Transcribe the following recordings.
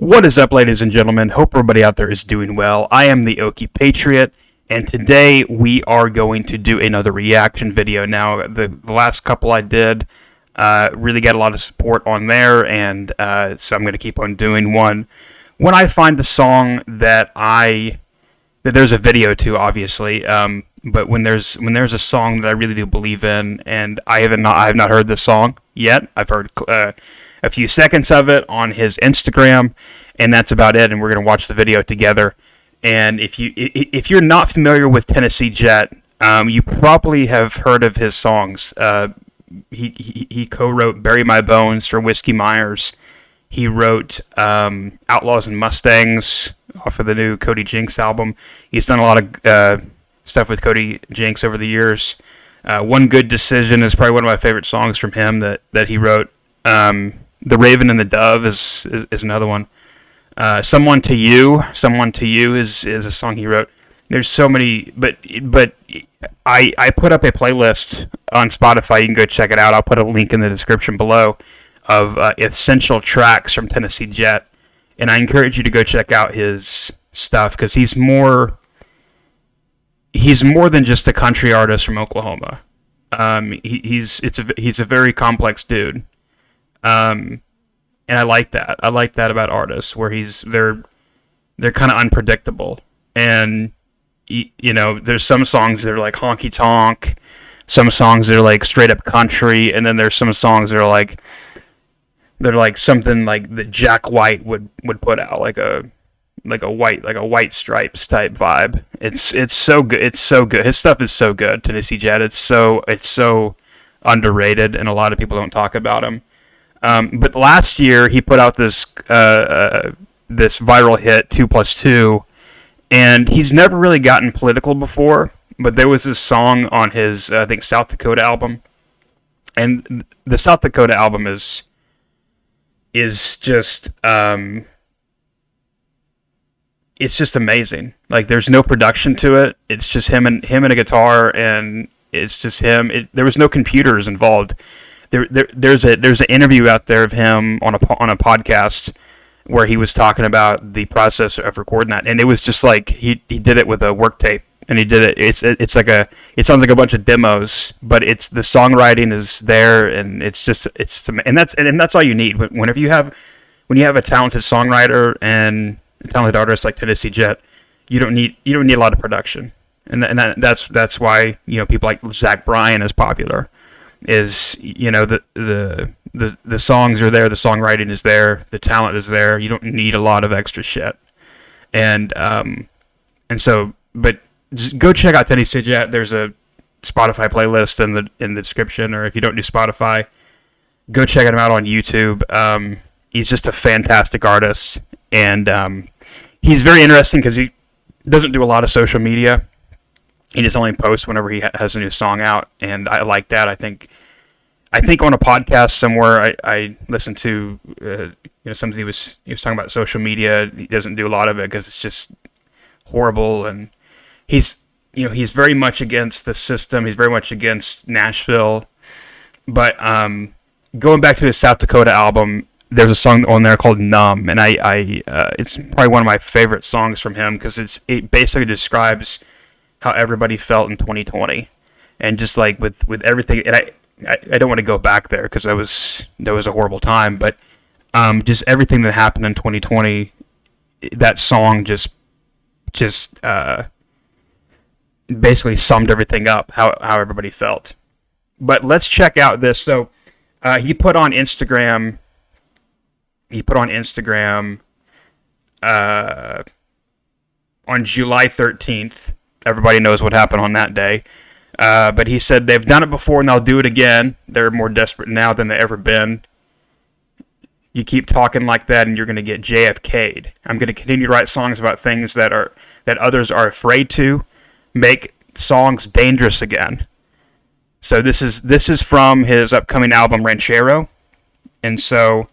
What is up, ladies and gentlemen? Hope everybody out there is doing well. I am the OkiePatriot, and today we are going to do another reaction video. Now, the last couple I did really got a lot of support on there, and so I'm going to keep on doing one. When I find a song that there's a video to, obviously, but when there's a song that I really do believe in, and I have not heard this song yet. I've heard a few seconds of it on his Instagram, and that's about it. And we're gonna watch the video together. And if you're not familiar with Tennessee Jet, you probably have heard of his songs. He co-wrote "Bury My Bones" for Whiskey Myers. He wrote "Outlaws and Mustangs" off of the new Cody Jinks album. He's done a lot of stuff with Cody Jinks over the years. "One Good Decision" is probably one of my favorite songs from him that he wrote. "The Raven and the Dove" is another one. "Someone to You" is a song he wrote. There's so many, but I put up a playlist on Spotify. You can go check it out. I'll put a link in the description below of essential tracks from Tennessee Jet, and I encourage you to go check out his stuff because he's more than just a country artist from Oklahoma. He's a very complex dude. And I like that. I like that about artists, where they're kind of unpredictable. And you know, there's some songs that are like honky tonk, some songs that are like straight up country, and then there's some songs that are like something like that Jack White would put out, like a White Stripes type vibe. It's so good. It's so good. His stuff is so good. Tennessee Jet. It's so underrated, and a lot of people don't talk about him. But last year he put out this viral hit 2+2, and he's never really gotten political before. But there was this song on his I think South Dakota album, and the South Dakota album is just it's just amazing. Like, there's no production to it. It's just him and a guitar, and it's just him. There was no computers involved. There's an interview out there of him on a podcast where he was talking about the process of recording that, and it was just like he did it with a work tape, and he did it. It sounds like a bunch of demos, but it's the songwriting is there, and that's all you need. Whenever you have a talented songwriter and a talented artist like Tennessee Jet, you don't need a lot of production, and that's why, you know, people like Zach Bryan is popular. Is, you know, the songs are there, the songwriting is there, the talent is there. You don't need a lot of extra shit, and so, but just go check out Tennessee Jet. There's a Spotify playlist in the description, or if you don't do Spotify, go check him out on YouTube. He's just a fantastic artist, and he's very interesting because he doesn't do a lot of social media. He just only posts whenever he has a new song out, and I like that. I think on a podcast somewhere I listened to something he was talking about social media. He doesn't do a lot of it because it's just horrible, and he's very much against the system. He's very much against Nashville. But going back to his South Dakota album, there's a song on there called "Numb," and it's probably one of my favorite songs from him because it basically describes how everybody felt in 2020, and just like with everything. And I don't want to go back there because that was a horrible time, but just everything that happened in 2020, that song just basically summed everything up, how everybody felt. But let's check out this. So he put on Instagram on July 13th. Everybody knows what happened on that day. But he said they've done it before and they'll do it again. They're more desperate now than they've ever been. You keep talking like that and you're going to get JFK'd. I'm going to continue to write songs about things that others are afraid to. Make songs dangerous again. So this is from his upcoming album Ranchero. And so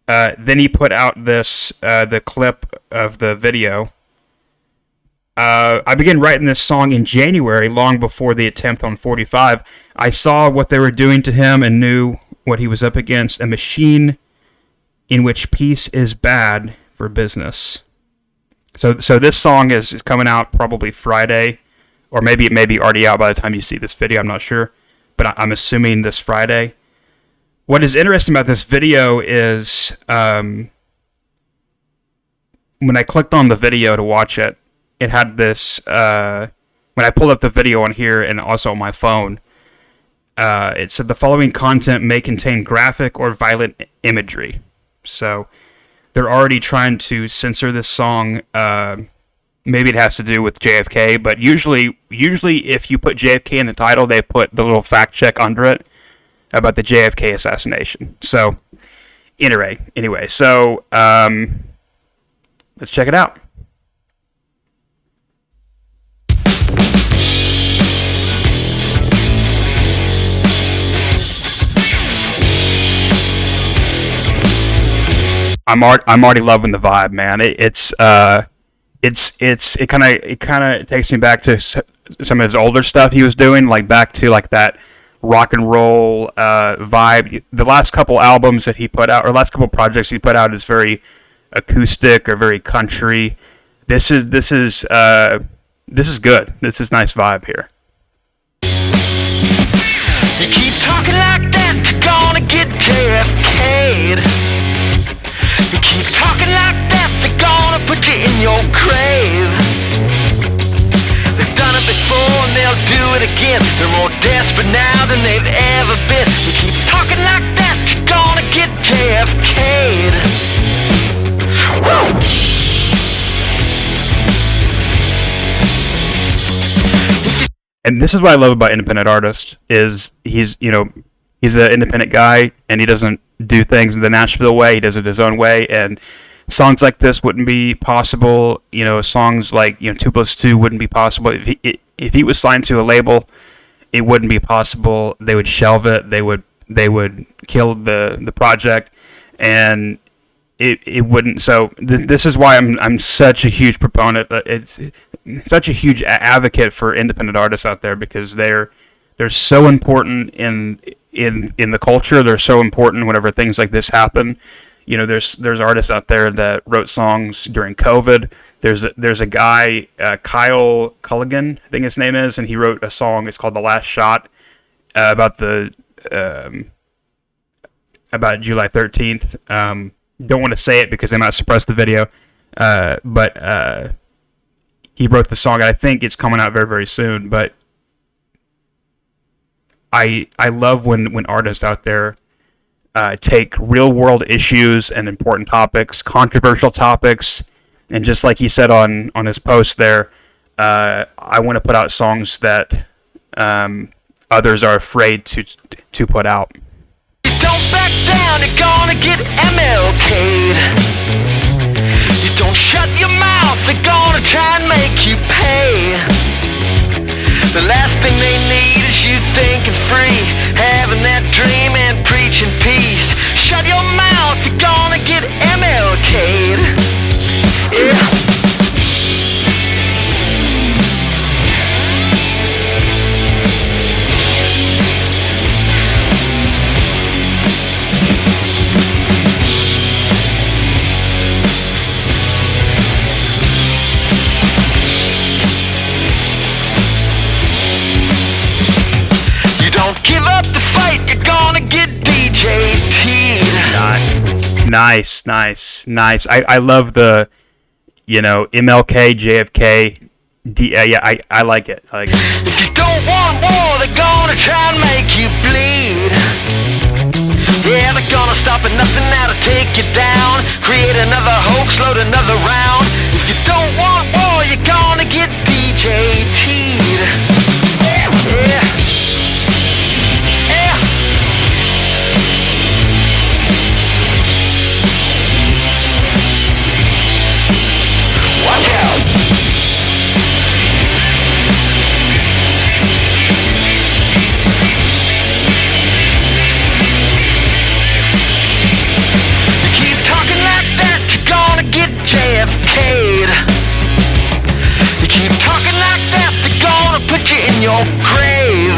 then he put out the clip of the video. I began writing this song in January, long before the attempt on 45. I saw what they were doing to him and knew what he was up against, a machine in which peace is bad, for business. So this song is coming out probably Friday, or maybe it may be already out by the time you see this video. I'm not sure, but I'm assuming this Friday. What is interesting about this video is when I clicked on the video to watch it, it had this. When I pulled up the video on here and also on my phone, it said the following content may contain graphic or violent imagery. So they're already trying to censor this song. Maybe it has to do with JFK, but usually if you put JFK in the title, they put the little fact check under it about the JFK assassination. So anyway, so let's check it out. I'm already loving the vibe, man. It kind of takes me back to some of his older stuff he was doing, like back to like that rock and roll vibe. The last couple albums that he put out, or last couple projects he put out, is very acoustic or very country. This is good. This is nice vibe here. You keep talking like that, you're gonna get JFK'd. You keep talking like that, they're gonna put you in your grave. They've done it before and they'll do it again. They're more desperate now than they've ever been. You keep talking like that, you're gonna get JFK'd. Woo! And this is what I love about independent artists, is he's an independent guy and he doesn't do things in the Nashville way. He does it his own way, and songs like this wouldn't be possible. Songs like 2+2 wouldn't be possible if he was signed to a label. It wouldn't be possible. They would shelve it. They would kill the project, and it wouldn't. So this is why I'm such a huge proponent. It's such a huge advocate for independent artists out there, because they're so important in the culture. They're so important whenever things like this happen. There's artists out there that wrote songs during COVID. There's a guy, Kyle Culligan, I think his name is, and he wrote a song. It's called "The Last Shot," about July 13th. Don't want to say it because they might suppress the video, but he wrote the song, and I think it's coming out very, very soon. But I love when artists out there take real world issues and important topics, controversial topics, and just like he said on his post there, I want to put out songs that others are afraid to put out. Don't back down, you're gonna get MLK'd. You don't shut your mouth, they're gonna try and make you pay. The last thing they need is you thinking free, having that dream and preaching peace. Shut your mouth, you're gonna get MLK'd. Yeah. Give up the fight, you're gonna get DJ'd. Nice. I love the, MLK, JFK. I like it. If you don't want war, they're gonna try and make you bleed. Yeah, they're gonna stop at nothing now to take you down. Create another hoax, load another round. If you don't want war, you're gonna get DJ'd. Yeah. JFK'd. You keep talking like that, they're gonna put you in your grave.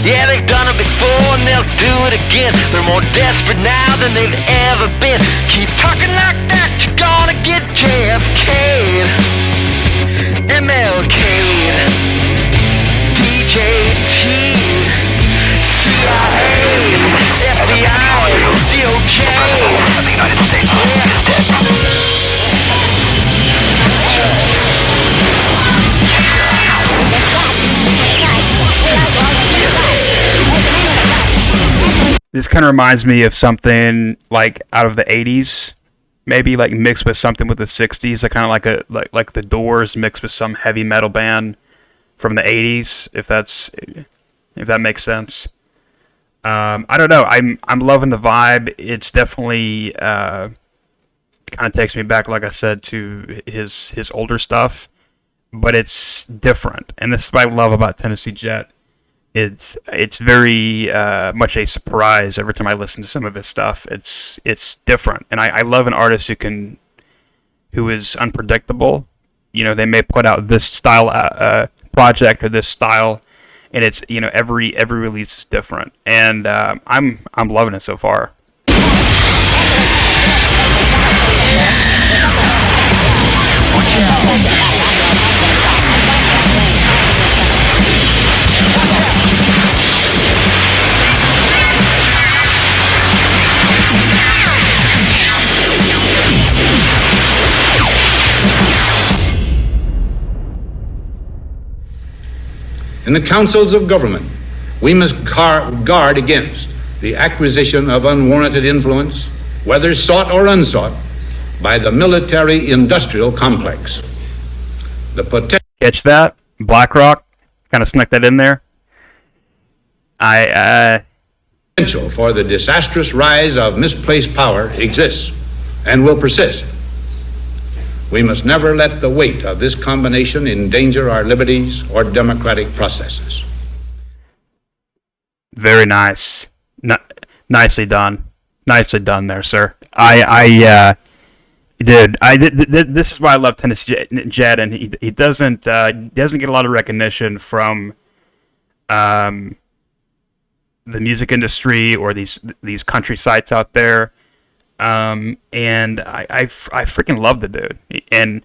Yeah, they've done it before and they'll do it again. They're more desperate now than they've ever been. Keep talking like that. This kind of reminds me of something like out of the 80s, maybe like mixed with something with the 60s, like kind of like the Doors mixed with some heavy metal band from the 80s, if that makes sense. I don't know. I'm loving the vibe. It's definitely kind of takes me back, like I said, to his older stuff, but it's different, and this is what I love about Tennessee Jet. It's very much a surprise every time I listen to some of his stuff. It's different, and I love an artist who is unpredictable. You know, they may put out this style project or this style, and it's, you know, every release is different, and I'm loving it so far. In the councils of government, we must guard against the acquisition of unwarranted influence, whether sought or unsought, by the military-industrial complex. The potential... Catch that? BlackRock kind of snuck that in there. Potential for the disastrous rise of misplaced power exists and will persist. We must never let the weight of this combination endanger our liberties or democratic processes. Very nice. Nicely done. Nicely done there, sir. This is why I love Tennessee Jet, and he doesn't get a lot of recognition from the music industry or these country sites out there. And I freaking love the dude, and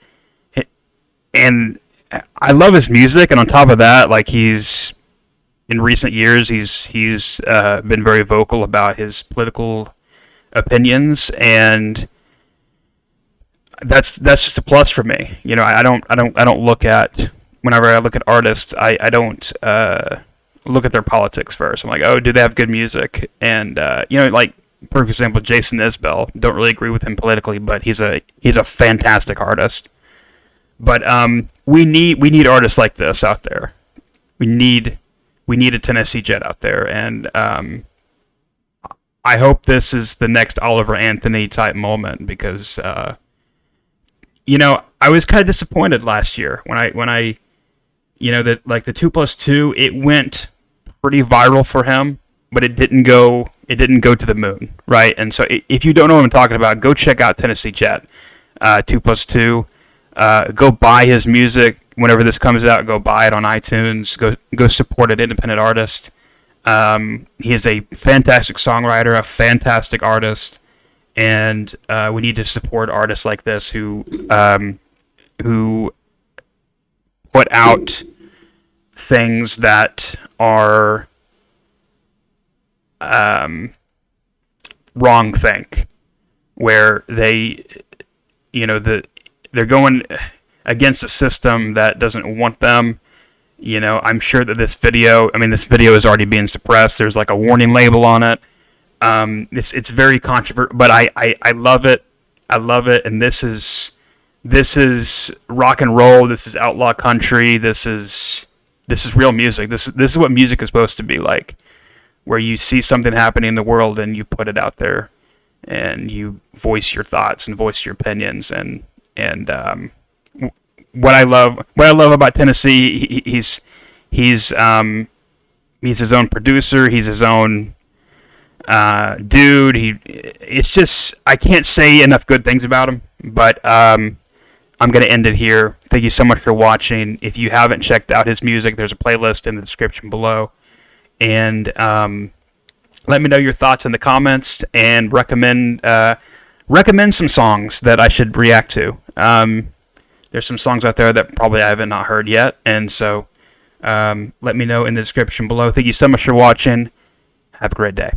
I love his music, and on top of that, like, he's in recent years he's been very vocal about his political opinions, and that's just a plus for me. You know, I don't look at, whenever I look at artists, I don't look at their politics first. I'm like, oh, do they have good music? And you know, like, for example, Jason Isbell, don't really agree with him politically, but he's a fantastic artist. But we need artists like this out there. We need a Tennessee Jet out there, and I hope this is the next Oliver Anthony type moment, because you know, I was kind of disappointed last year when I you know, that, like, the 2+2, it went pretty viral for him, but it didn't go to the moon, right? And so if you don't know what I'm talking about, go check out Tennessee Jet, 2+2. Go buy his music whenever this comes out. Go buy it on iTunes. Go support an independent artist. He is a fantastic songwriter, a fantastic artist, and we need to support artists like this who put out things that are wrong think, where they, you know, they're going against a system that doesn't want them. You know, I'm sure that this video is already being suppressed. There's like a warning label on it. It's very controversial, but I love it. I love it, and this is rock and roll. This is outlaw country. This is real music. This is what music is supposed to be like, where you see something happening in the world and you put it out there, and you voice your thoughts and voice your opinions. And what I love about Tennessee, he's his own producer. He's his own dude. It's just, I can't say enough good things about him. But I'm going to end it here. Thank you so much for watching. If you haven't checked out his music, there's a playlist in the description below. And let me know your thoughts in the comments, and recommend some songs that I should react to. There's some songs out there that probably I haven't not heard yet, and so let me know in the description below. Thank you so much for watching. Have a great day.